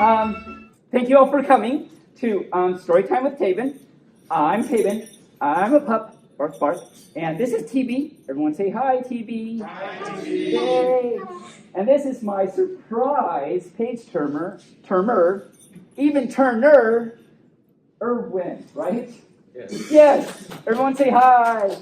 Thank you all for coming to Storytime with Taebyn. I'm Taebyn. I'm a pup, bark bark, and this is TB. Everyone say hi, TB. Hi, TB. Yay! And this is my surprise page turner, even turner, Erwin, right? Yes. Yes. Everyone say hi.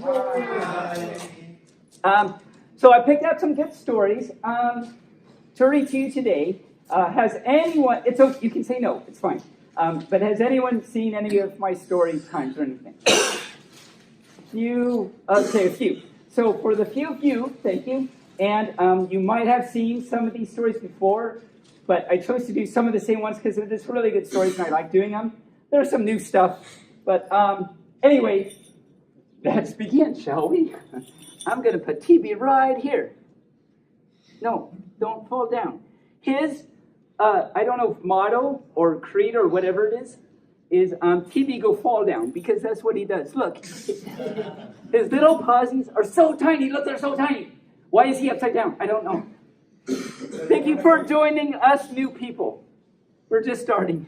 Hi. So I picked out some good stories to read to you today. Has anyone? You can say no. It's fine. But has anyone seen any of my story times or anything? A few. So for the few of you, thank you. And you might have seen some of these stories before, but I chose to do some of the same ones because they're just really good stories and I like doing them. There's some new stuff, but anyway, let's begin, shall we? I'm going to put TB right here. No, don't fall down. His, I don't know if motto or creed or whatever it is TB go fall down, because that's what he does. Look, his little paws are so tiny. Look, they're so tiny. Why is he upside down? I don't know. Thank you for joining us new people. We're just starting.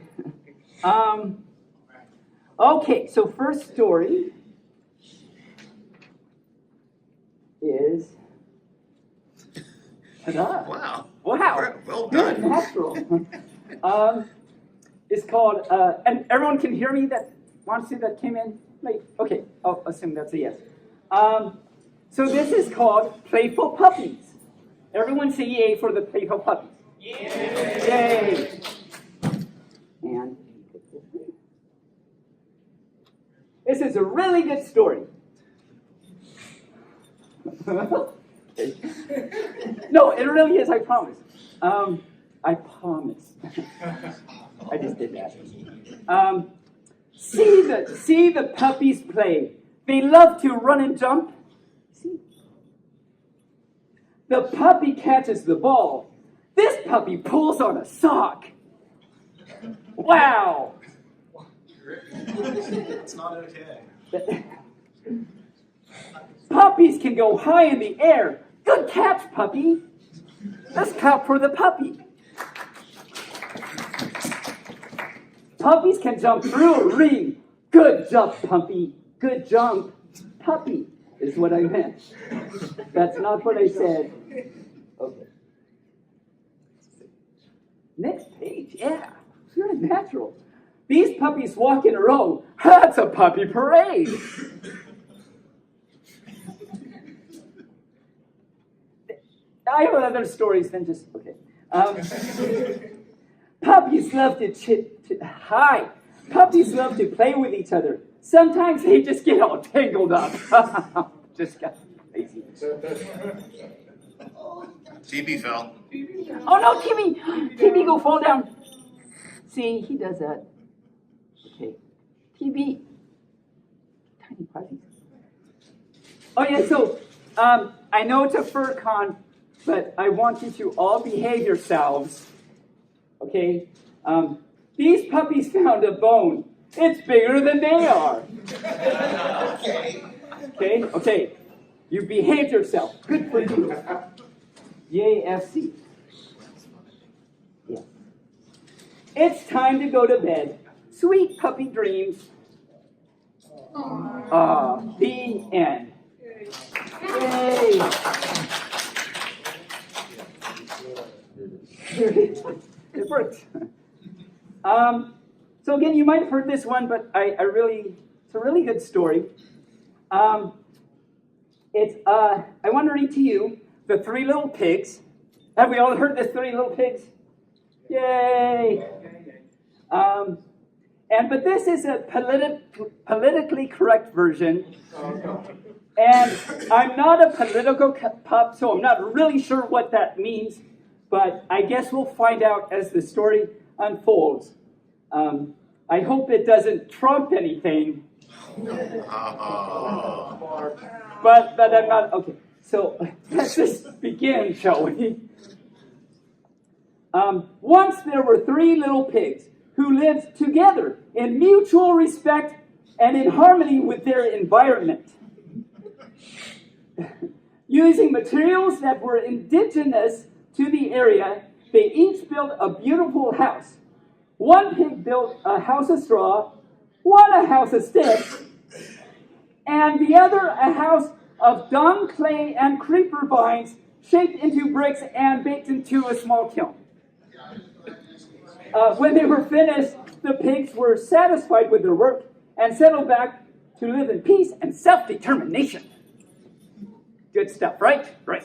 Okay, so first story is... Ta-da. Wow. Well done. Good, natural. It's called, and everyone can hear me that wants to, that came in late? Okay, I'll assume that's a yes. So this is called Playful Puppies. Everyone say yay for the Playful Puppies. Yay! And this is a really good story. No, it really is, I promise. I promise. I just did that. See the puppies play. They love to run and jump. See? The puppy catches the ball. This puppy pulls on a sock. Wow. It's not okay. Puppies can go high in the air. Good catch, puppy. Let's clap for the puppy. Puppies can jump through a ring. Good jump, puppy. Good jump. Puppy is what I meant. That's not what I said. Okay. Next page, yeah. You're natural. These puppies walk in a row. That's a puppy parade. I have other stories than just, okay. Puppies love Puppies love to play with each other. Sometimes they just get all tangled up. Just got lazy. TB fell. Oh no, TB go fall down. See, he does that. Okay. TB. Tiny puppies. Oh yeah, so I know it's a fur con, but I want you to all behave yourselves. Okay? These puppies found a bone. It's bigger than they are. Okay. You behaved yourself. Good for you. Yay, FC. Yeah. It's time to go to bed. Sweet puppy dreams. The end. Yay. It worked. So again, you might have heard this one, but it's a really good story. I want to read to you The Three Little Pigs. Have we all heard the Three Little Pigs? Yay! But this is a politically correct version. And I'm not a political pup, so I'm not really sure what that means. But I guess we'll find out as the story unfolds. I hope it doesn't trump anything. But I'm not, okay. So let's just begin, shall we? Once there were three little pigs who lived together in mutual respect and in harmony with their environment. Using materials that were indigenous to the area, they each built a beautiful house. One pig built a house of straw, one a house of sticks, and the other a house of dung, clay, and creeper vines shaped into bricks and baked into a small kiln. When they were finished, the pigs were satisfied with their work and settled back to live in peace and self-determination. Good stuff, right? Right.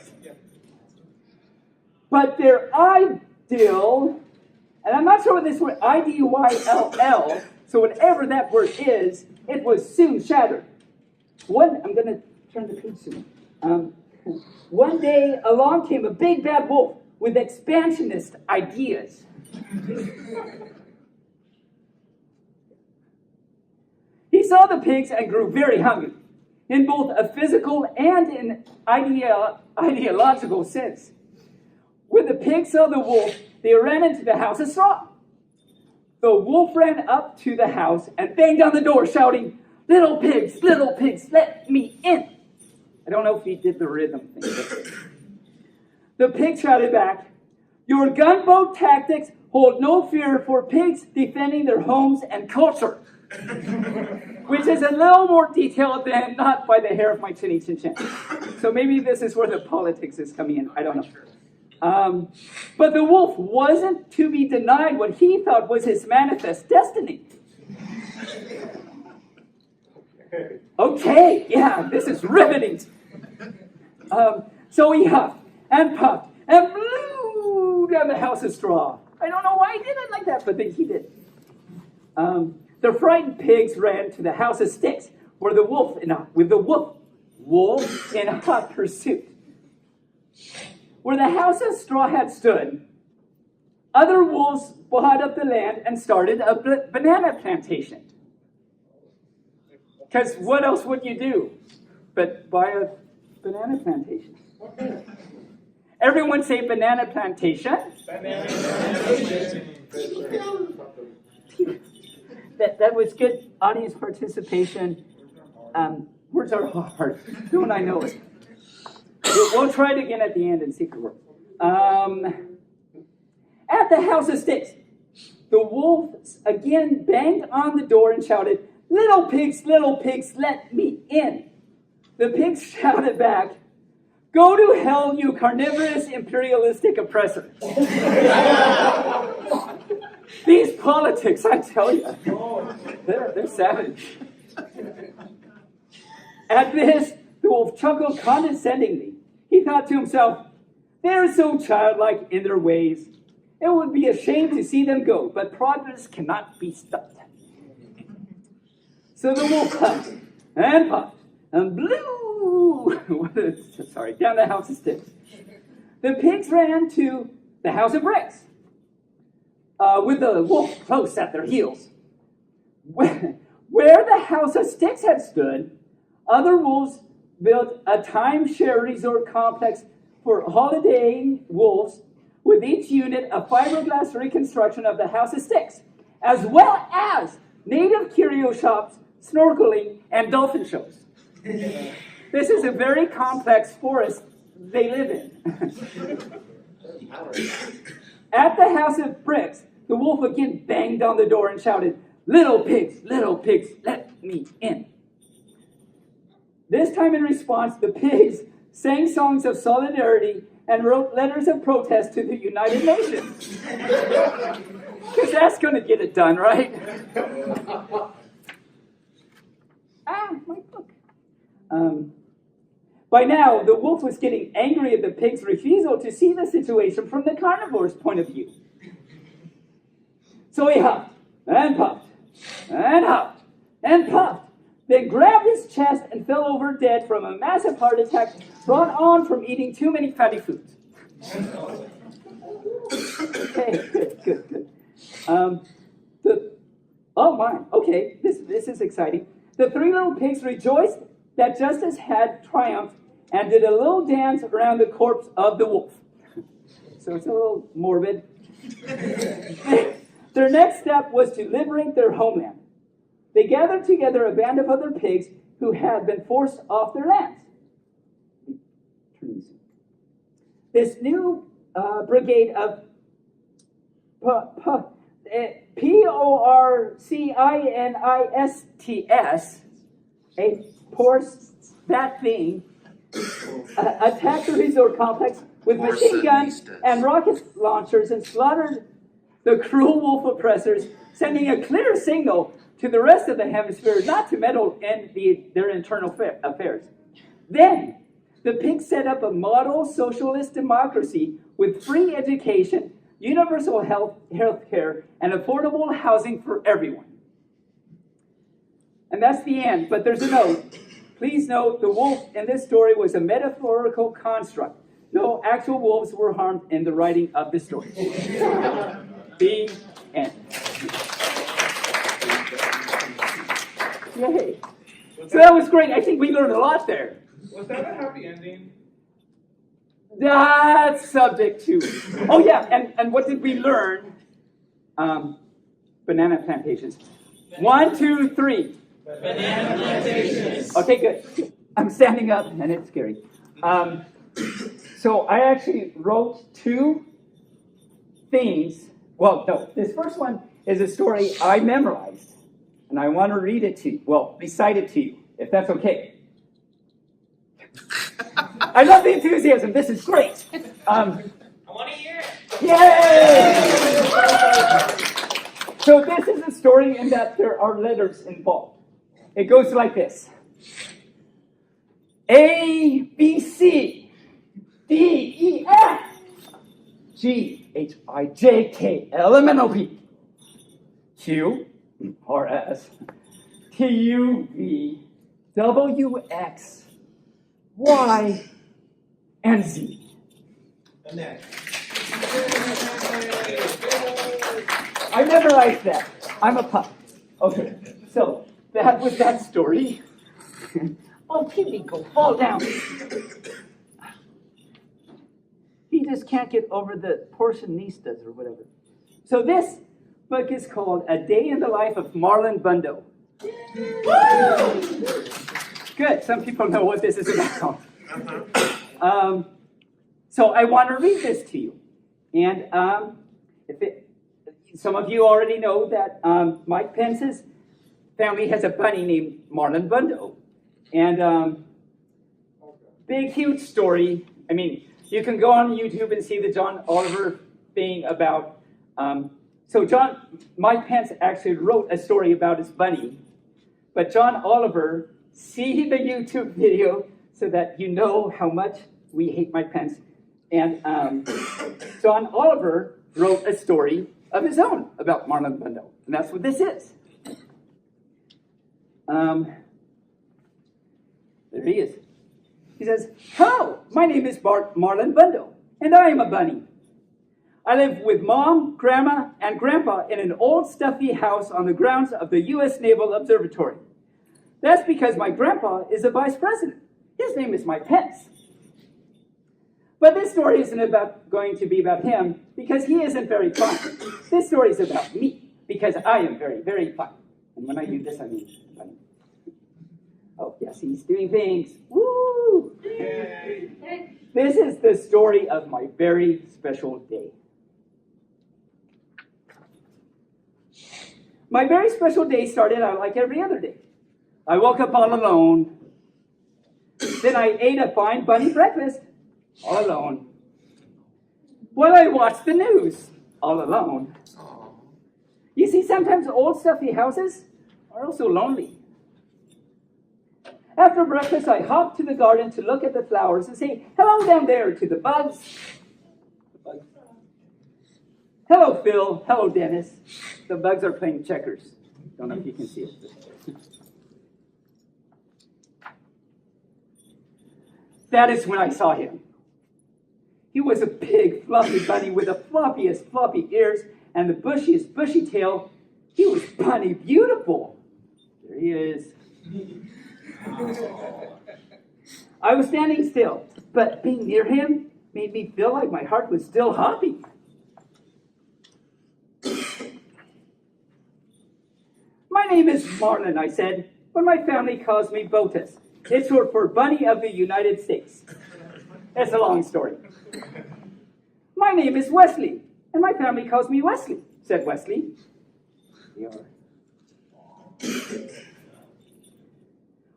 But their ideal, and I'm not sure what this word, I-D-Y-L-L, so whatever that word is, it was soon shattered. I'm going to turn the page soon. One day, along came a big bad wolf with expansionist ideas. He saw the pigs and grew very hungry, in both a physical and an ideological sense. When the pigs saw the wolf, they ran into the house of straw. The wolf ran up to the house and banged on the door, shouting, little pigs, let me in." I don't know if he did the rhythm thing. The pig shouted back, "Your gunboat tactics hold no fear for pigs defending their homes and culture." Which is a little more detailed than "not by the hair of my chinny chin chin." So maybe this is where the politics is coming in. I don't know. But the wolf wasn't to be denied what he thought was his manifest destiny. Okay, yeah, this is riveting. So he huffed and puffed and blew down the house of straw. I don't know why he did it like that, but he did. The frightened pigs ran to the house of sticks, where the wolf in hot pursuit. Where the house of straw had stood, other wolves bought up the land and started a banana plantation. Because what else would you do but buy a banana plantation? Everyone say banana plantation. Banana plantation. That was good audience participation. Words are hard. Don't I know it? We'll try it again at the end and see if it works. At the house of sticks, the wolves again banged on the door and shouted, little pigs, let me in." The pigs shouted back, "Go to hell, you carnivorous imperialistic oppressor." These politics, I tell you, they're savage. At this, the wolf chuckled condescendingly. He thought to himself, "They're so childlike in their ways. It would be a shame to see them go, but progress cannot be stopped." So the wolf puffed and puffed and blew down the house of sticks. The pigs ran to the house of bricks, with the wolf close at their heels. Where the house of sticks had stood, other wolves built a timeshare resort complex for holidaying wolves, with each unit a fiberglass reconstruction of the house of sticks, as well as native curio shops, snorkeling, and dolphin shows. This is a very complex forest they live in. At the house of bricks, the wolf again banged on the door and shouted, little pigs, let me in." This time in response, the pigs sang songs of solidarity and wrote letters of protest to the United Nations. Because that's going to get it done, right? My book. By now, the wolf was getting angry at the pig's refusal to see the situation from the carnivore's point of view. So he huffed and puffed and huffed and puffed, then grabbed his chest and fell over dead from a massive heart attack brought on from eating too many fatty foods. Okay, good. Okay, this is exciting. The three little pigs rejoiced that justice had triumphed and did a little dance around the corpse of the wolf. So it's a little morbid. Their next step was to liberate their homeland. They gathered together a band of other pigs who had been forced off their lands. This new brigade of Porcinistes, that thing, attacked the resort complex with machine guns and rocket launchers and slaughtered the cruel wolf oppressors, sending a clear signal to the rest of the hemisphere not to meddle in their internal affairs. Then, the pigs set up a model socialist democracy with free education, universal health care, and affordable housing for everyone. And that's the end, but there's a note. Please note, the wolf in this story was a metaphorical construct. No actual wolves were harmed in the writing of the story. The end. Yay. So that was great. I think we learned a lot there. Was that a happy ending? That's subject to. Oh, yeah. And what did we learn? Banana plantations. 1, 2, 3. Banana plantations. Okay, good. I'm standing up, and it's scary. So I actually wrote 2 things. Well, no. This first one is a story I memorized, and I want to read it to you. Well, recite it to you, if that's okay. I love the enthusiasm. This is great. I want to hear it. Yay! So this is a story in that there are letters involved. It goes like this. A, B, C, D, E, F, G, H, I, J, K, L, M, N, O, P, Q, R, S, T, U, V, W, X, Y, and Z. And next. I memorized that. I'm a pup. Okay, so that was that story. Oh, Kitty, go fall down. He just can't get over the porcionistas or whatever. So this book is called A Day in the Life of Marlon Bundo. Good, some people know what this is about. So I want to read this to you. And some of you already know that Mike Pence's family has a bunny named Marlon Bundo. And big, huge story. I mean, you can go on YouTube and see the John Oliver thing about... Mike Pence actually wrote a story about his bunny. But John Oliver, see the YouTube video so that you know how much we hate Mike Pence. And John Oliver wrote a story of his own about Marlon Bundo. And that's what this is. There he is. He says, "Hello, my name is Marlon Bundo, and I am a bunny. I live with Mom, Grandma, and Grandpa in an old stuffy house on the grounds of the U.S. Naval Observatory. That's because my grandpa is a vice president. His name is Mike Pence. But this story isn't going to be about him because he isn't very fun. This story is about me because I am very, very fun. And when I do this, I mean funny. Oh, yes, he's doing things. Woo! Yay. This is the story of my very special day. My very special day started out like every other day. I woke up all alone. Then I ate a fine bunny breakfast, all alone. Well, I watched the news, all alone. You see, sometimes old stuffy houses are also lonely. After breakfast, I hopped to the garden to look at the flowers and say hello down there to the bugs. Hello, Phil. Hello, Dennis. The bugs are playing checkers. Don't know if you can see it. That is when I saw him. He was a big, fluffy bunny with the floppiest floppy ears and the bushiest bushy tail. He was bunny beautiful. There he is. I was standing still, but being near him made me feel like my heart was still hopping. My name is Marlon, I said, but my family calls me Botus. It's short for Bunny of the United States. It's a long story. My name is Wesley, and my family calls me Wesley. said Wesley.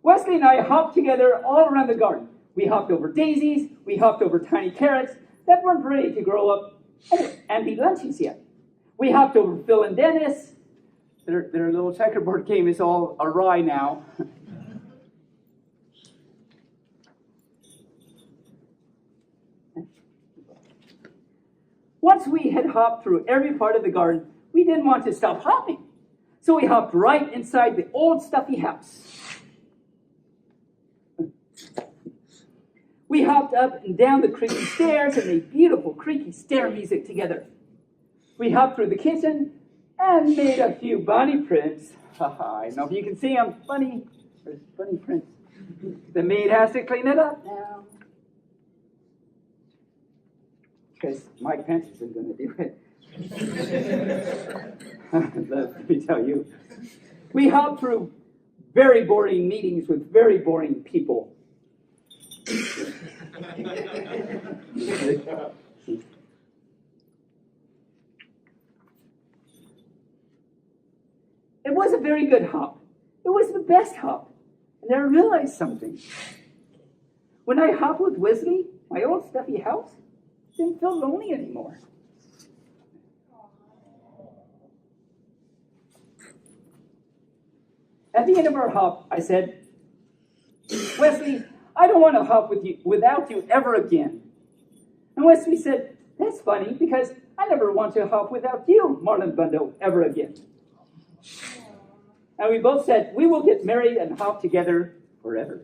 Wesley and I hopped together all around the garden. We hopped over daisies, we hopped over tiny carrots that weren't ready to grow up and be lunchies yet. We hopped over Phil and Dennis. Their little checkerboard game is all awry now. Once we had hopped through every part of the garden, we didn't want to stop hopping. So we hopped right inside the old stuffy house. We hopped up and down the creaky stairs and made beautiful creaky stair music together. We hopped through the kitchen and made a few bunny prints. I don't know if you can see them. Bunny prints. The maid has to clean it up now. Because Mike Pence isn't going to do it. Let me tell you. We hopped through very boring meetings with very boring people. It was a very good hop. It was the best hop. And I realized something. When I hopped with Wesley, my old stuffy house didn't feel lonely anymore. At the end of our hop, I said, Wesley, I don't want to hop without you ever again. And Wesley said, that's funny, because I never want to hop without you, Marlon Bundo, ever again. And we both said, we will get married and hop together forever.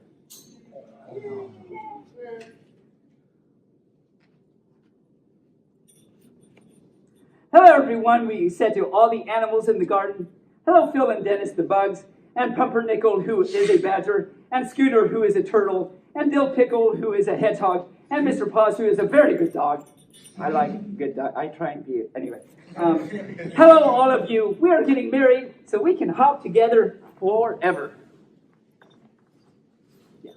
Hello, everyone, we said to all the animals in the garden. Hello, Phil and Dennis the bugs, and Pumpernickel, who is a badger, and Scooter, who is a turtle, and Dill Pickle, who is a hedgehog, and Mr. Paws, who is a very good dog. I like good dog. I try and be it. Anyway. Hello, all of you. We are getting married so we can hop together forever. Yeah.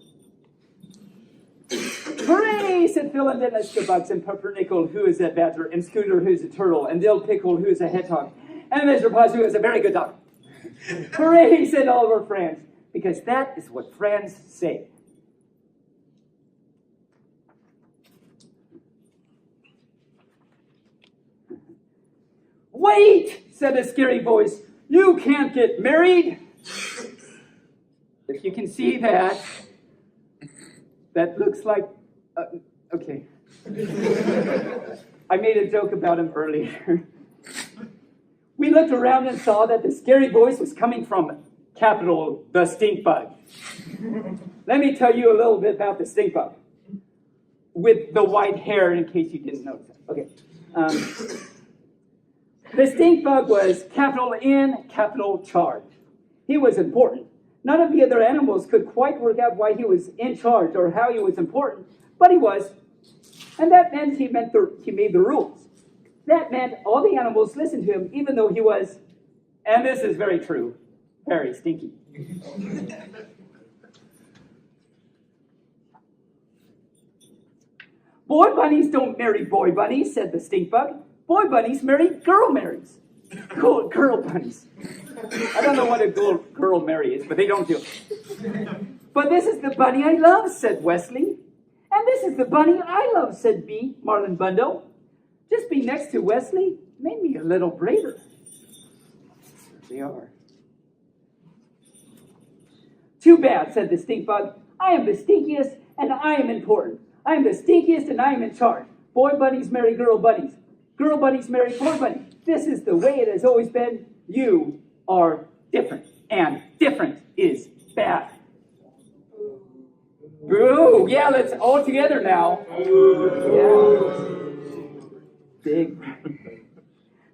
Hooray, said Phil and Dennis the bugs, and Pumpernickel, who is a badger, and Scooter, who is a turtle, and Dill Pickle, who is a hedgehog, and Mr. Paws, who is a very good dog. Hooray, said all of our friends, because that is what friends say. Wait, said a scary voice. You can't get married. If you can see that, that looks like, okay. I made a joke about him earlier. We looked around and saw that the scary voice was coming from capital, the stink bug. Let me tell you a little bit about the stink bug. With the white hair, in case you didn't notice it. Okay. The stink bug was capital N, capital charge. He was important. None of the other animals could quite work out why he was in charge or how he was important, but he was. And that meant he made the rules. That meant all the animals listened to him, even though he was, and this is very true, very stinky. Boy bunnies don't marry boy bunnies, said the stink bug. Boy bunnies marry girl marries. Girl bunnies. I don't know what a girl marry is, but they don't do it. But this is the bunny I love, said Wesley. And this is the bunny I love, said B, Marlon Bundo. Just being next to Wesley made me a little braver. They are. Too bad, said the stink bug. I am the stinkiest and I am important. I am the stinkiest and I am in charge. Boy bunnies marry girl bunnies. Girl bunnies marry boy bunnies. This is the way it has always been. You are different. And different is bad. Boo! Yeah, let's all together now. Yeah. Big.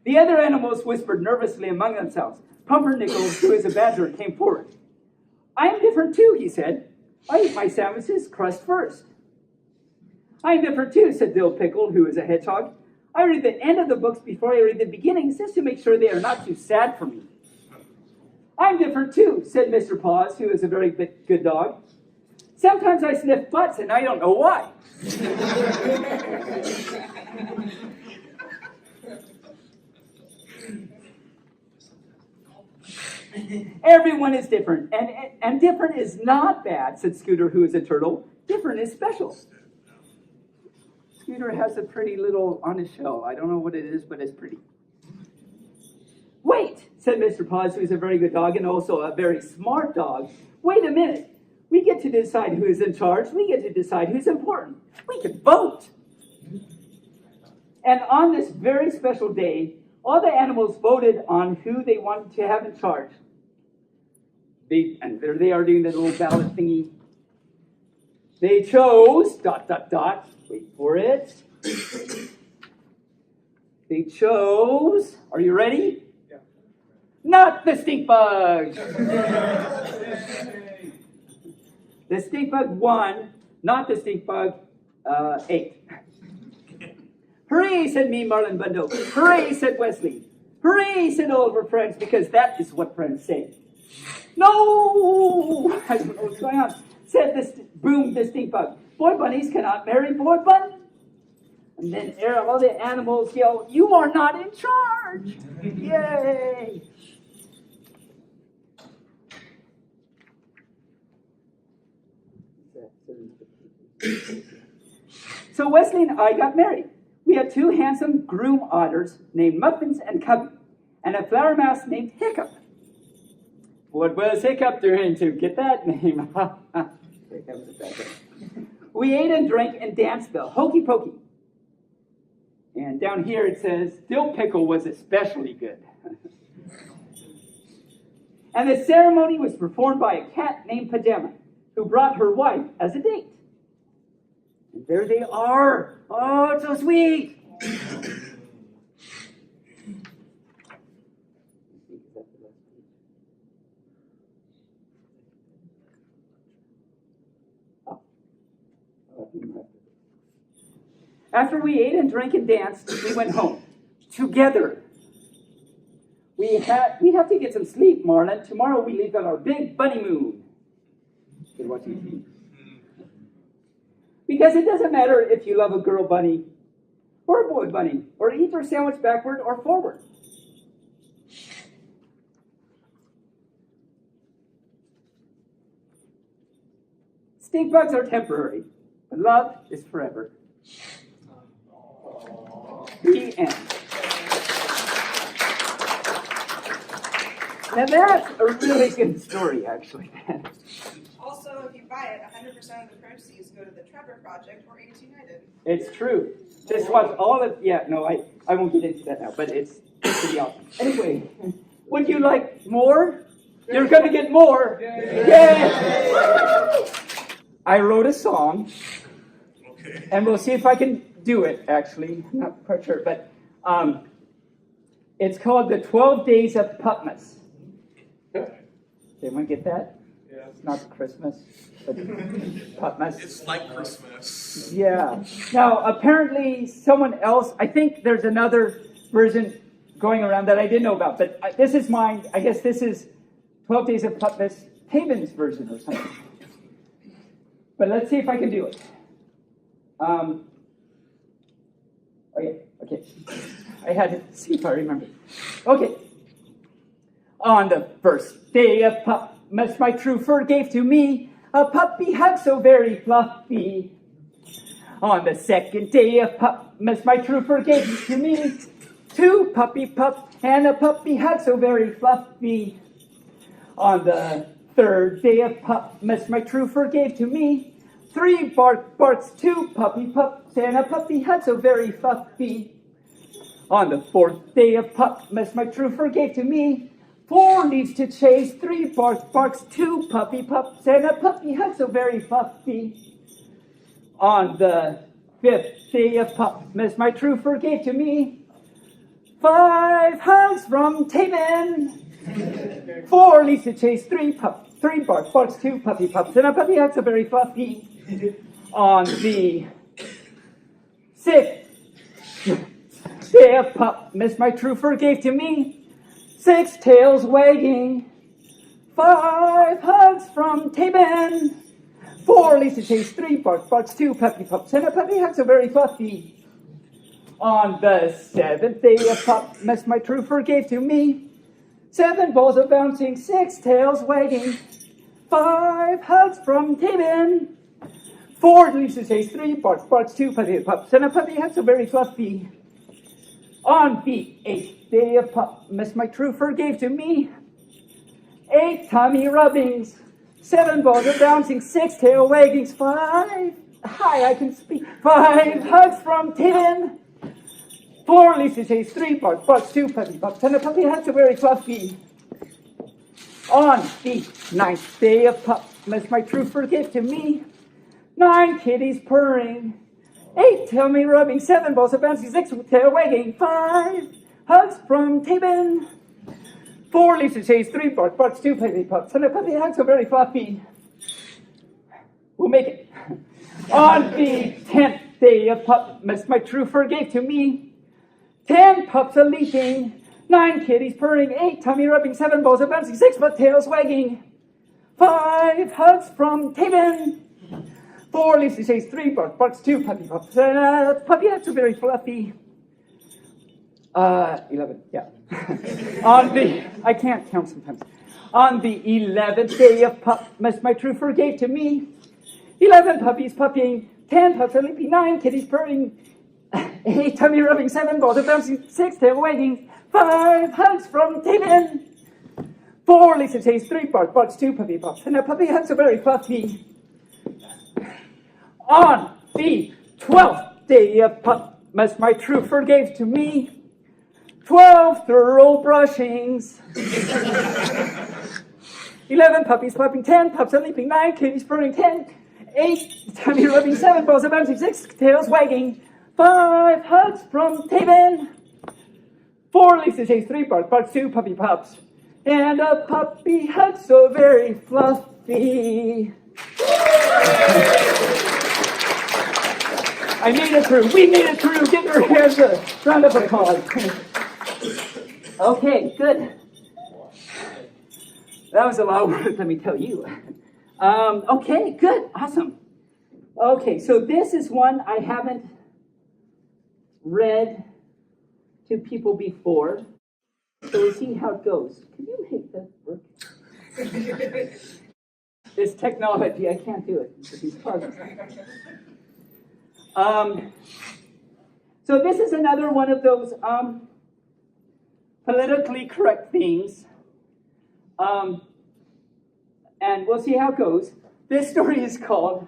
The other animals whispered nervously among themselves. Pumpernickel, who is a badger, came forward. I am different too, he said. I eat my sandwiches crust first. I am different too, said Dill Pickle, who is a hedgehog. I read the end of the books before I read the beginnings, just to make sure they are not too sad for me. I'm different too, said Mr. Paws, who is a very good dog. Sometimes I sniff butts and I don't know why. Everyone is different, and different is not bad, said Scooter, who is a turtle. Different is special. Scooter has a pretty little on his shell. I don't know what it is, but it's pretty. Wait, said Mr. Paws, who is a very good dog and also a very smart dog. Wait a minute. We get to decide who is in charge. We get to decide who's important. We can vote. And on this very special day, all the animals voted on who they wanted to have in charge. And there they are doing the little ballot thingy. They chose, ... Wait for it. They chose, are you ready? Yeah. Not the stink bug. The stink bug won, not the stink bug 8. Hooray, said me, Marlon Bundo. Hooray, said Wesley. Hooray, said all of our friends, because that is what friends say. No! I don't know what's going on. Said the stink bug. Boy bunnies cannot marry boy bunny. And then all the animals yell, you are not in charge. Yay! So Wesley and I got married. We had 2 handsome groom otters named Muffins and Cubby, and a flower mouse named Hiccup. What was Hiccup doing to get that name? That was a bad thing. We ate and drank and danced the hokey pokey. And down here it says, dill pickle was especially good. And the ceremony was performed by a cat named Pajama, who brought her wife as a date. And there they are. Oh, it's so sweet. After we ate and drank and danced, we went home together. We'd have to get some sleep, Marlon. Tomorrow we leave on our big bunny moon. Good watching. Because it doesn't matter if you love a girl bunny or a boy bunny, or eat your sandwich backward or forward. Stink bugs are temporary, but love is forever. The end. Now that's a really good story, actually. Also, if you buy it, 100% of the proceeds go to the Trevor Project or AIDS United. It's true. Just watch all of, I won't get into that now, but it's pretty awesome. Anyway, would you like more? You're going to get more. Yay! I wrote a song, and we'll see if I can do it, actually. I'm not quite sure, but it's called the 12 Days of Pupmas. Anyone get that? Yeah. It's not Christmas, but Pupmas. It's like Christmas. Yeah. Now, apparently, someone else, I think there's another version going around that I didn't know about, but this is mine. I guess this is 12 Days of Pupmas, Taebyn's version or something. But let's see if I can do it. Okay. I had to see if I remember. Okay. On the first day of Pupmas, my true fur gave to me a puppy hug so very fluffy. On the second day of Pupmas, my true fur gave to me 2 puppy pups and a puppy hug so very fluffy. On the third day of Pupmas, my true fur gave to me 3 barks, 2 puppy pups and a puppy hug so very fluffy. On the 4th day of Pupmas, my true fur gave to me 4 leaves to chase, 3 barks, 2 puppy pups, and a puppy hug so very fluffy. On the 5th day of Pupmas, my true fur gave to me 5 hugs from Taebyn, 4 leaves to chase, 3 barks, 2 puppy pups, and a puppy hug so very fluffy. On the 6th day of Pupmas, my true fur gave to me 6 tails wagging, 5 hugs from Taebyn, 4 leaves to chase, 3 barks, 2 puppy pups, and a puppy hug so very fluffy. On the 7th day of Pupmas, my true fur gave to me 7 balls are bouncing, 6 tails wagging, 5 hugs from Taebyn. 4 leaves to chase, 3 barks, 2 puppy pups, and a puppy head so very fluffy. On the 8th day of Pupmas, my true fur gave to me 8 tummy rubbings, 7 balls are bouncing, 6 tail waggings, 5 hi, I can speak, 5 hugs from Taebyn. 4 leaves to chase, 3 barks, 2 puppy pups, and a puppy head so very fluffy. On the 9th day of Pupmas, my true fur gave to me 9 kitties purring, 8 tummy rubbing, 7 balls of bouncing, 6 tail wagging, 5 hugs from Taebyn. 4 leaves to chase, 3 barks, 2 puppy pups, and a puppy head so very fluffy. We'll make it. On the 10th day of Pupmas, my true fur gave to me 10 pups a leaping, 9 kitties purring, 8 tummy rubbing, 7 balls of bouncing, 6 tails wagging, 5 hugs from Taebyn. 4 leaves to chase, 3 barks, 2 puppy pups, puppy heads are very fluffy. 11, yeah. I can't count sometimes. On the 11th day of Pupmas, my true fur gave to me 11 puppies puppying, 10 pups a leaping, 9 kitties purring, 8 tummy rubbing, 7 balls of bouncing, 6 tail wagging, 5 hugs from Taebyn. 4 leaves to chase, 3 barks, 2 puppy pups, and a puppy head so very fluffy. On the 12th day of Pupmas, my true fur gave to me 12 thorough brushings, 11 puppies pupping, 10 pups a leaping, 9 kitties purring, 8 tummy rubbing, 7 balls of bouncing, 6 tails wagging, 5 hugs from Taebyn. 4 leaves to chase, 3 barks, 2 puppy pups, and a puppy hug so very fluffy. I made it through. We made it through. Give your hands a round of applause. Okay, good. That was a lot of work, let me tell you. Okay, good, awesome. Okay, so this is one I haven't read to people before. So we'll see how it goes. Can you make that work? This technology, I can't do it with these puzzles. So this is another one of those politically correct things. And we'll see how it goes. This story is called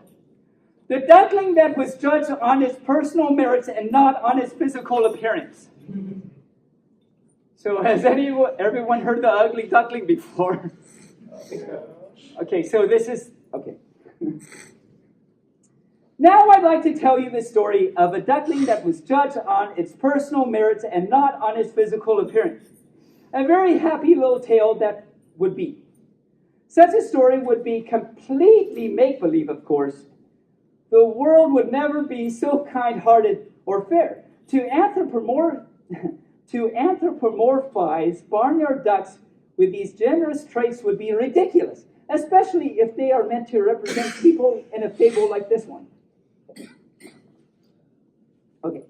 The Duckling That Was Judged on His Personal Merits and Not on His Physical Appearance. So has everyone heard the ugly duckling before? Okay, so this is, okay. Now I'd like to tell you the story of a duckling that was judged on its personal merits and not on its physical appearance. A very happy little tale that would be. Such a story would be completely make-believe, of course. The world would never be so kind-hearted or fair. To anthropomorphize barnyard ducks with these generous traits would be ridiculous, especially if they are meant to represent people in a fable like this one. Okay.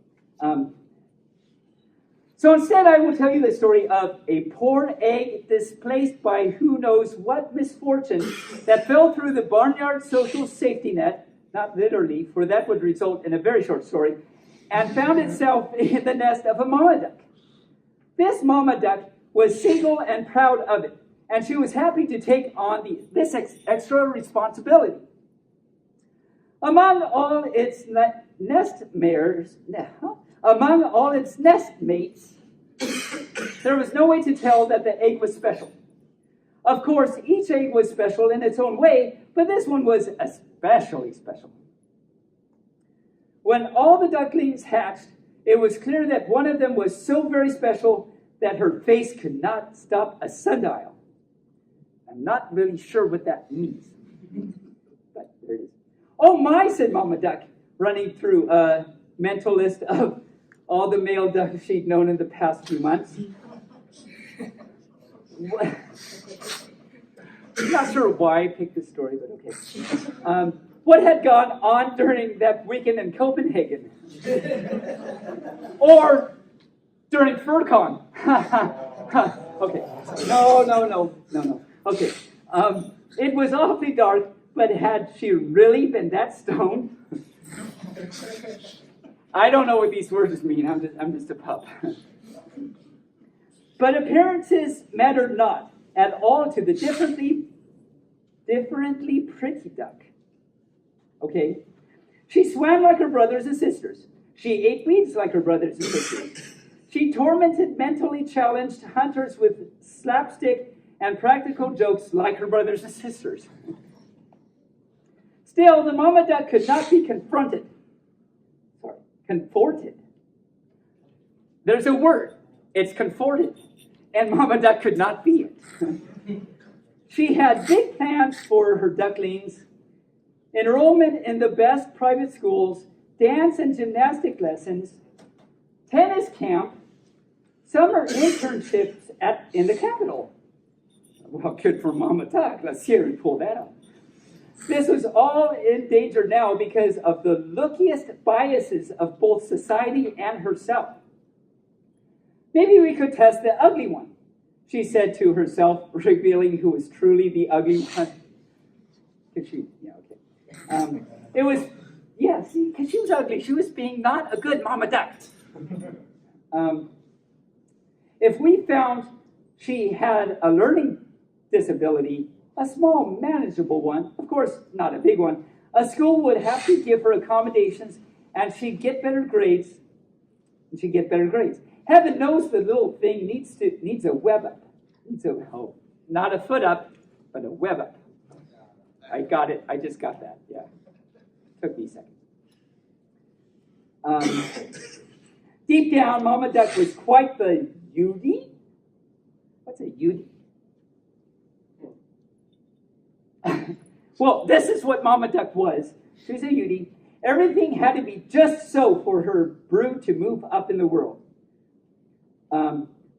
So instead, I will tell you the story of a poor egg displaced by who knows what misfortune that fell through the barnyard social safety net, not literally, for that would result in a very short story, and found itself in the nest of a mama duck. This mama duck was single and proud of it, and she was happy to take on this extra responsibility. Among all its nest mates, there was no way to tell that the egg was special. Of course, each egg was special in its own way, but this one was especially special. When all the ducklings hatched, it was clear that one of them was so very special that her face could not stop a sundial. I'm not really sure what that means, but there it is. Oh my, said Mama Duck, running through a mental list of all the male ducks she'd known in the past few months. I'm not sure why I picked this story, but okay. What had gone on during that weekend in Copenhagen? Or during FurCon? Okay. No. Okay. It was awfully dark, but had she really been that stoned? I don't know what these words mean. I'm just a pup. But appearances mattered not at all to the differently pretty duck. Okay? She swam like her brothers and sisters. She ate weeds like her brothers and sisters. She tormented mentally challenged hunters with slapstick and practical jokes like her brothers and sisters. Still, the mama duck could not be conforted. There's a word. It's conforted. And mama duck could not be it. She had big plans for her ducklings. Enrollment in the best private schools, dance and gymnastic lessons, tennis camp, summer internships in the capital. Well, good for Mama Duck. Let's see her pull that up. This was all in danger now because of the lookiest biases of both society and herself. Maybe we could test the ugly one, she said to herself, revealing who was truly the ugly one. Because she was ugly. She was being not a good Mama Duck. If we found she had a learning disability, a small, manageable one, of course, not a big one, a school would have to give her accommodations and she'd get better grades. Heaven knows the little thing needs a web up. Not a foot up, but a web up. I got it. I just got that. Yeah. Took me a second. Deep down, Mama Duck was quite the Yudi. What's a Yudi? Well, this is what Mama Duck was. She was a Yudi. Everything had to be just so for her brood to move up in the world.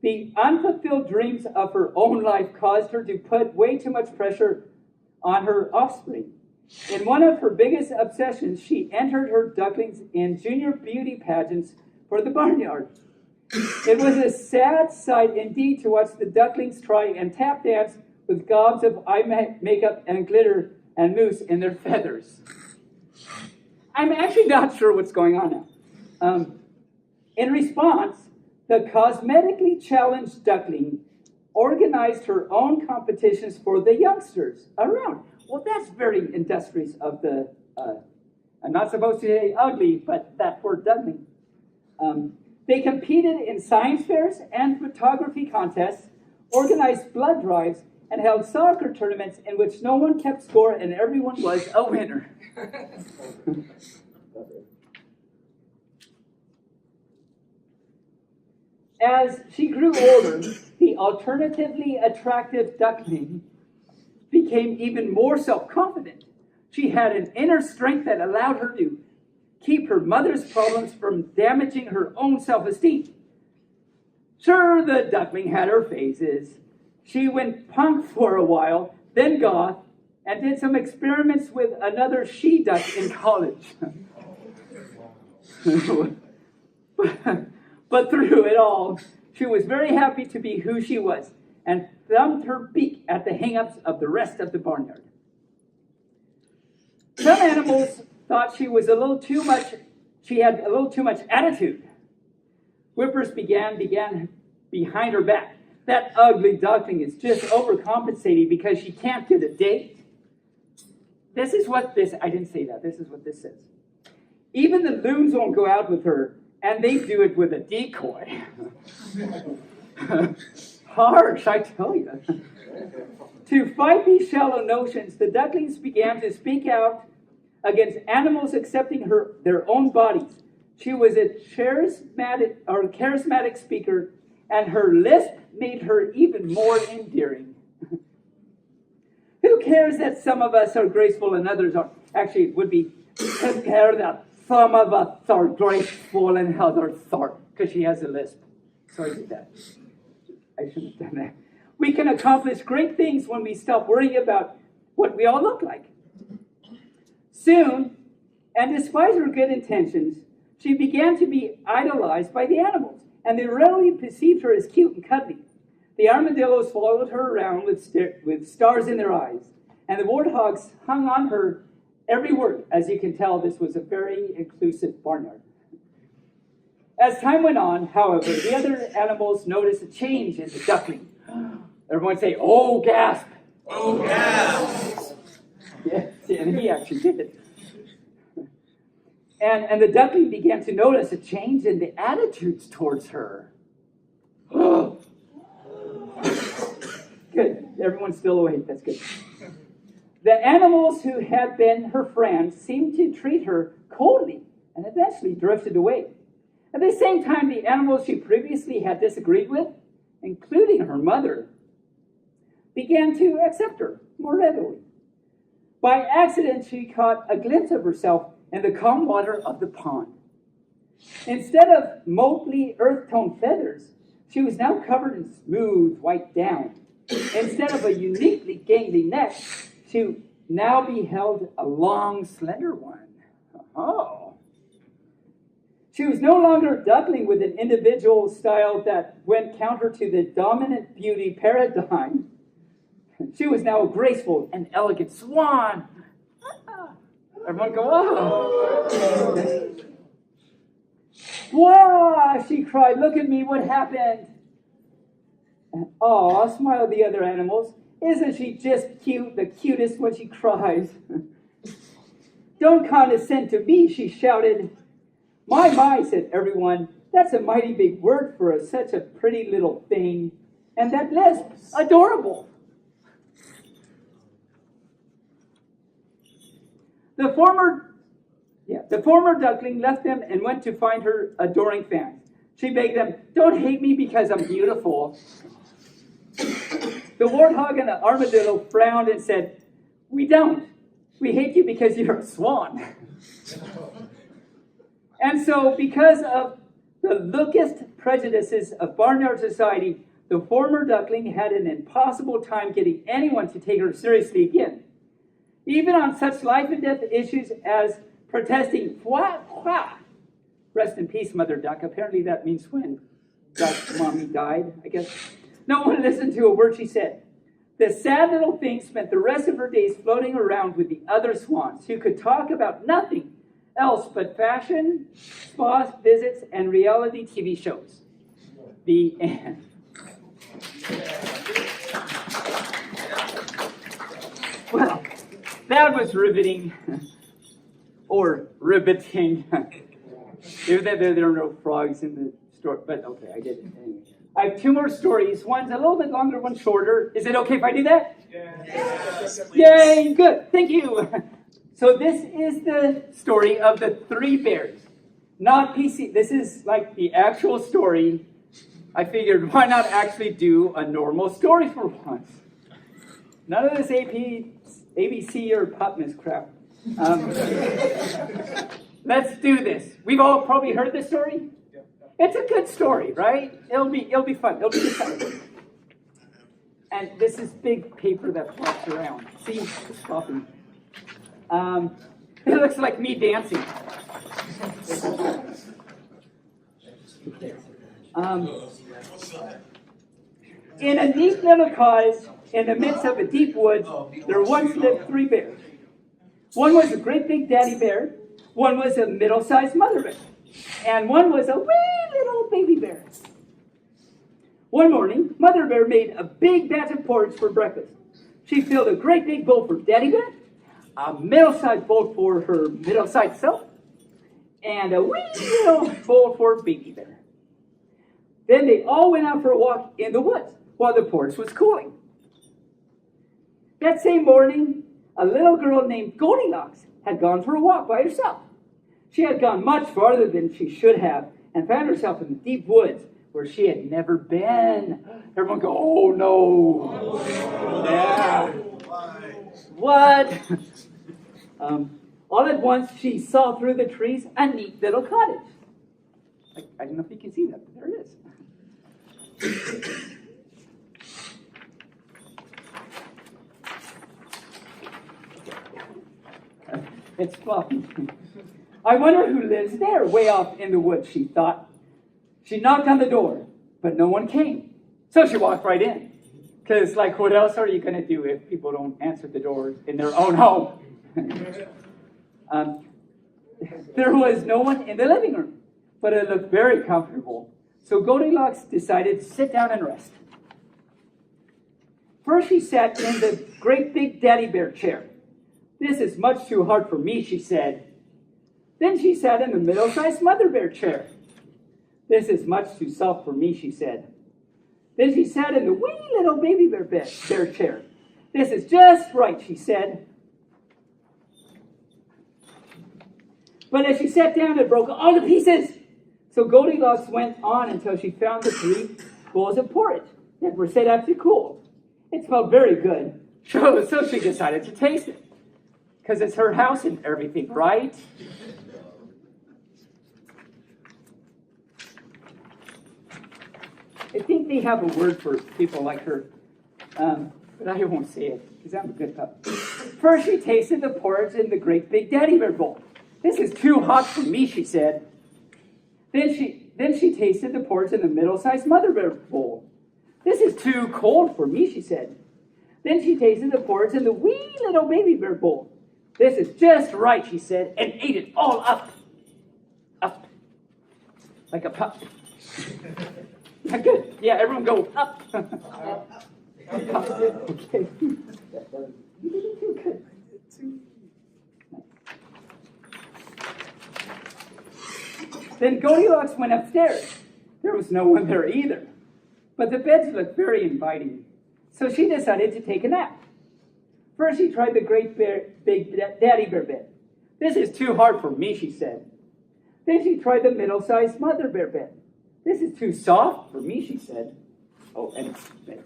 The unfulfilled dreams of her own life caused her to put way too much pressure on her offspring. In one of her biggest obsessions, she entered her ducklings in junior beauty pageants for the barnyard. It was a sad sight indeed to watch the ducklings try and tap dance with gobs of eye makeup and glitter and mousse in their feathers. I'm actually not sure what's going on now. In response, the cosmetically challenged duckling organized her own competitions for the youngsters around. Well, that's very industrious of the, I'm not supposed to say ugly, but that poor duckling. They competed in science fairs and photography contests, organized blood drives, and held soccer tournaments in which no one kept score and everyone was a winner. As she grew older, the alternatively attractive duckling became even more self-confident. She had an inner strength that allowed her to keep her mother's problems from damaging her own self-esteem. Sure, the duckling had her phases. She went punk for a while, then goth, and did some experiments with another she-duck in college. But through it all, she was very happy to be who she was and thumbed her beak at the hang-ups of the rest of the barnyard. Some animals thought she had a little too much attitude. Whippers began behind her back. That ugly duckling is just overcompensating because she can't get a date. I didn't say that. This is what this says. Even the loons won't go out with her, and they do it with a decoy. Harsh, I tell you. To fight these shallow notions, the ducklings began to speak out against animals accepting their own bodies. She was a charismatic speaker, and her lisp made her even more endearing. Who cares that some of us are graceful and others aren't? Actually, it would be compare that some of us are graceful and others aren't, because she has a lisp. So I did that. I shouldn't have done that. We can accomplish great things when we stop worrying about what we all look like. Soon, and despite her good intentions, she began to be idolized by the animals, and they readily perceived her as cute and cuddly. The armadillos followed her around with stars in their eyes, and the warthogs hung on her every word. As you can tell, this was a very inclusive barnyard. As time went on, however, the other animals noticed a change in the duckling. Everyone say, "Oh, gasp!" Oh, gasp! Yeah, and he actually did it. And the duckling began to notice a change in the attitudes towards her. Good. Everyone's still awake. That's good. The animals who had been her friends seemed to treat her coldly and eventually drifted away. At the same time, the animals she previously had disagreed with, including her mother, began to accept her more readily. By accident, she caught a glimpse of herself in the calm water of the pond. Instead of mostly earth-toned feathers, she was now covered in smooth white down. Instead of a uniquely gangly neck, she now beheld a long, slender one. Oh. She was no longer a duckling with an individual style that went counter to the dominant beauty paradigm. She was now a graceful and elegant swan. Everyone go, "Oh!" "Wow!" she cried. "Look at me, what happened?" "Aw," smiled the other animals. "Isn't she just cute, the cutest when she cries?" "Don't condescend to me," she shouted. My, said everyone. "That's a mighty big word for such a pretty little thing. And that lisp, adorable." The former duckling left them and went to find her adoring fans. She begged them, "Don't hate me because I'm beautiful." The warthog and the armadillo frowned and said, "We don't. We hate you because you're a swan." And so, because of the lookist prejudices of barnyard society, the former duckling had an impossible time getting anyone to take her seriously again. Even on such life and death issues as protesting, "Fwa, fwa." Rest in peace, Mother Duck. Apparently that means when Duck's mommy died, I guess. No one listened to a word she said. The sad little thing spent the rest of her days floating around with the other swans, who could talk about nothing else but fashion, spa visits, and reality TV shows. The end. Well, that was riveting. Or riveting. There are no frogs in the story, but okay, I did it anyway. I have two more stories. One's a little bit longer, one's shorter. Is it okay if I do that? Yes. Yay, good, thank you. So this is the story of the three bears. Not PC, this is like the actual story. I figured, why not actually do a normal story for once? None of this ABC or Pupmas crap. Let's do this. We've all probably heard this story. It's a good story, right? It'll be fun. It'll be good fun. And this is big paper that flops around. See, it's flopping. It looks like me dancing. In a neat little cottage in the midst of a deep woods, there once lived three bears. One was a great big daddy bear, one was a middle-sized mother bear, and one was a wee little baby bear. One morning, Mother Bear made a big batch of porridge for breakfast. She filled a great big bowl for Daddy Bear, a middle-sized bowl for her middle-sized self, and a wee little bowl for Baby Bear. Then they all went out for a walk in the woods while the porridge was cooling. That same morning, a little girl named Goldilocks had gone for a walk by herself. She had gone much farther than she should have and found herself in the deep woods where she had never been. Everyone go, "Oh no." Yeah. What? All at once, she saw through the trees a neat little cottage. I don't know if you can see that, but there it is. It's fluffy. I wonder who lives there, way off in the woods, she thought. She knocked on the door, but no one came. So So she walked right in. Because, like, what else are you going to do if people don't answer the door in their own home? There was no one in the living room, but it looked very comfortable. So Goldilocks decided to sit down and rest. First, she sat in the great big daddy bear chair. This is much too hard for me, she said. Then she sat in the middle-sized mother bear chair. This is much too soft for me, she said. Then she sat in the wee little baby bear chair. This is just right, she said. But as she sat down, it broke all to pieces. So Goldilocks went on until she found the 3 bowls of porridge that were set out to cool. It smelled very good. So she decided to taste it. Because it's her house and everything, right? I think they have a word for people like her. But I won't say it, because I'm a good pup. First, she tasted the porridge in the great big daddy bear bowl. This is too hot for me, she said. Then she tasted the porridge in the middle-sized mother bear bowl. This is too cold for me, she said. Then she tasted the porridge in the wee little baby bear bowl. This is just right, she said, and ate it all up. Up. Like a pup. Good. Yeah, everyone go up. Up. Okay. You didn't do good. Then Goldilocks went upstairs. There was no one there either. But the beds looked very inviting. So she decided to take a nap. First, she tried the great big daddy bear bed. This is too hard for me, she said. Then she tried the middle-sized mother bear bed. This is too soft for me, she said. Oh, and it's bed.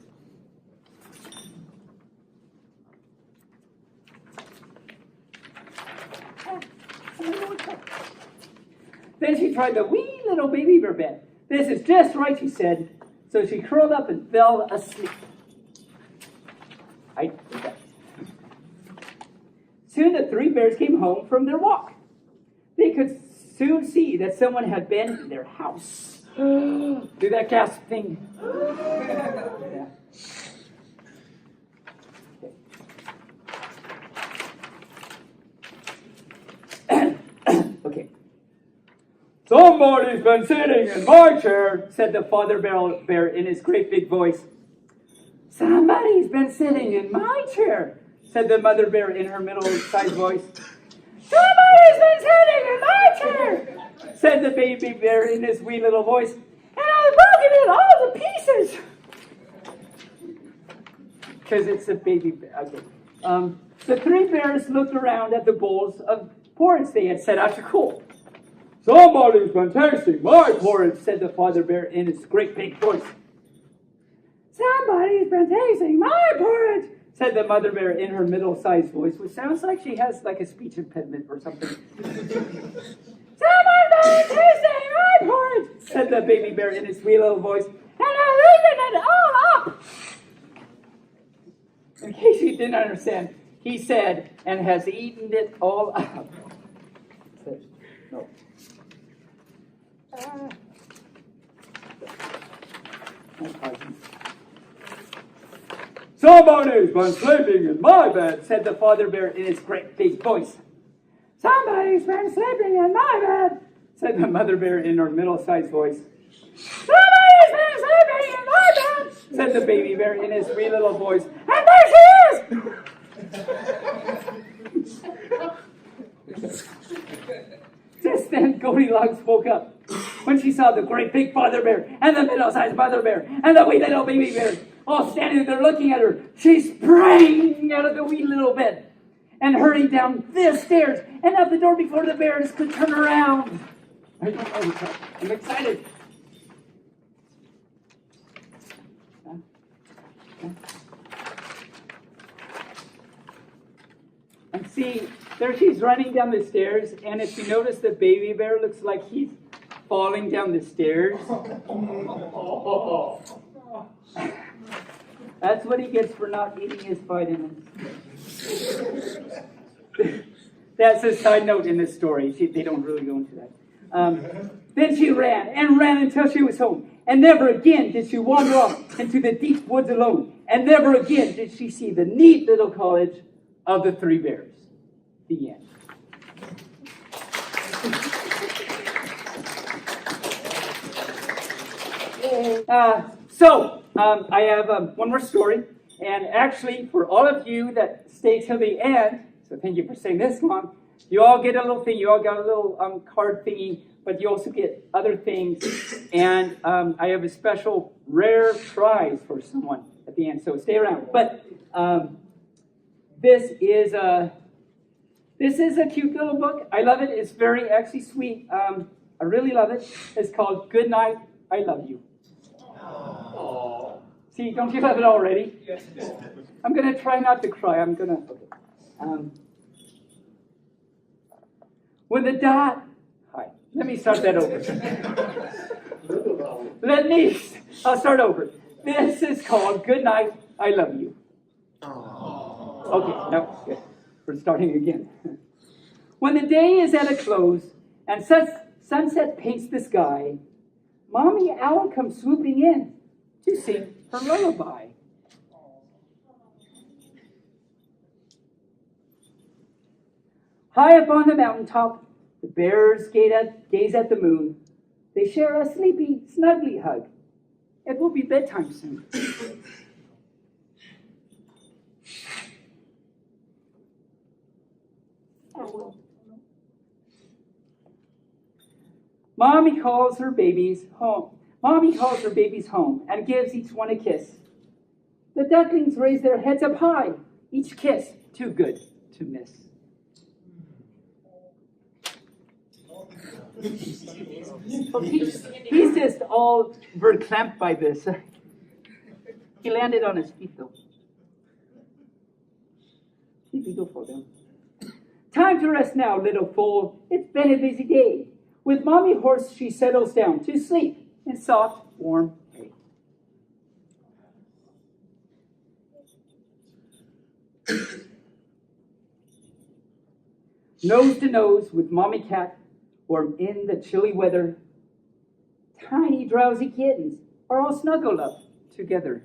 Then she tried the wee little baby bear bed. This is just right, she said. So she curled up and fell asleep. I did that. Soon the 3 bears came home from their walk. They could soon see that someone had been in their house. Do that gasp thing. Yeah. Okay. Somebody's been sitting in my chair, said the father bear in his great big voice. Somebody's been sitting in my chair, said the mother bear in her middle-sized voice. Somebody's been sitting in my chair, said the baby bear in his wee little voice. And I've broken it all to pieces. Because it's a baby bear. Okay. The 3 bears looked around at the bowls of porridge they had set out to cool. Somebody's been tasting my porridge, said the father bear in his great big voice. Somebody's been tasting my porridge, said the mother bear in her middle-sized voice, which sounds like she has like a speech impediment or something. Somebody's been tasting my porridge, said the baby bear in his wee little voice, and I'm eating it all up. In case you didn't understand, he said, and has eaten it all up. No. Somebody's been sleeping in my bed, said the father bear in his great big voice. Somebody's been sleeping in my bed, said the mother bear in her middle-sized voice. Somebody's been sleeping in my bed, said the baby bear in his wee little voice. And there she is! Just then, Goldilocks woke up when she saw the great big father bear and the middle-sized mother bear and the wee little baby bear all standing there looking at her. She sprang out of the wee little bed and hurried down the stairs and out the door before the bears could turn around. I'm excited. And see, there she's running down the stairs, and if you notice, the baby bear looks like he's falling down the stairs. That's what he gets for not eating his vitamins. That's a side note in this story. They don't really go into that. Then she ran and ran until she was home. And never again did she wander off into the deep woods alone. And never again did she see the neat little cottage of the three bears. The end. I have one more story. And actually, for all of you that stay till the end, so thank you for staying this long, you all get a little thing. You all got a little card thingy, but you also get other things. And I have a special rare prize for someone at the end, so stay around. But this is a cute little book. I love it. It's very actually sweet. I really love it. It's called Good Night, I Love You. Aww. See, don't you love it already? Yes. I'm going to try not to cry. Okay. When the dot... Hi. Let me start that over. I'll start over. This is called Good Night, I Love You. Okay, no, good. We're starting again. When the day is at a close and sunset paints the sky, Mommy Owl comes swooping in to sing her lullaby. High up on the mountaintop, the bears gaze at the moon. They share a sleepy, snuggly hug. It will be bedtime soon. Mommy calls her babies home. Mommy calls her babies home and gives each one a kiss. The ducklings raise their heads up high, each kiss too good to miss. He's just all verklempt by this. He landed on his feet though. Time to rest now, little foal. It's been a busy day. With Mommy Horse, she settles down to sleep in soft, warm hay. Nose to nose with Mommy Cat, or in the chilly weather, tiny drowsy kittens are all snuggled up together.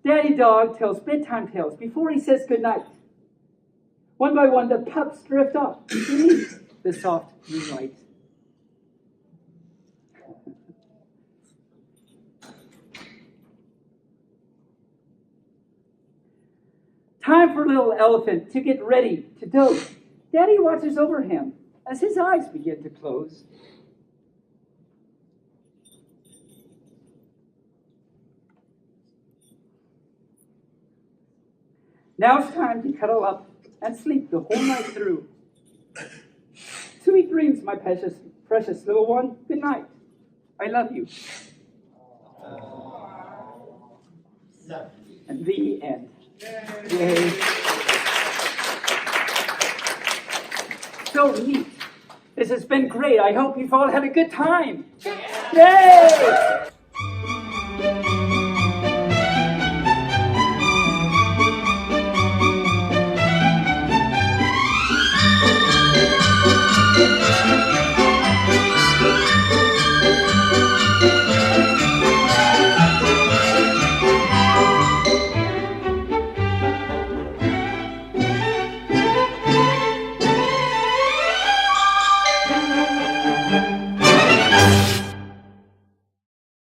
Daddy Dog tells bedtime tales before he says goodnight. One by one, the pups drift off beneath the soft moonlight. Time for little elephant to get ready to doze. Daddy watches over him as his eyes begin to close. Now it's time to cuddle up and sleep the whole night through. Sweet dreams, my precious little one. Good night. I love you. And the end. Yay. So neat. This has been great. I hope you've all had a good time. Yay!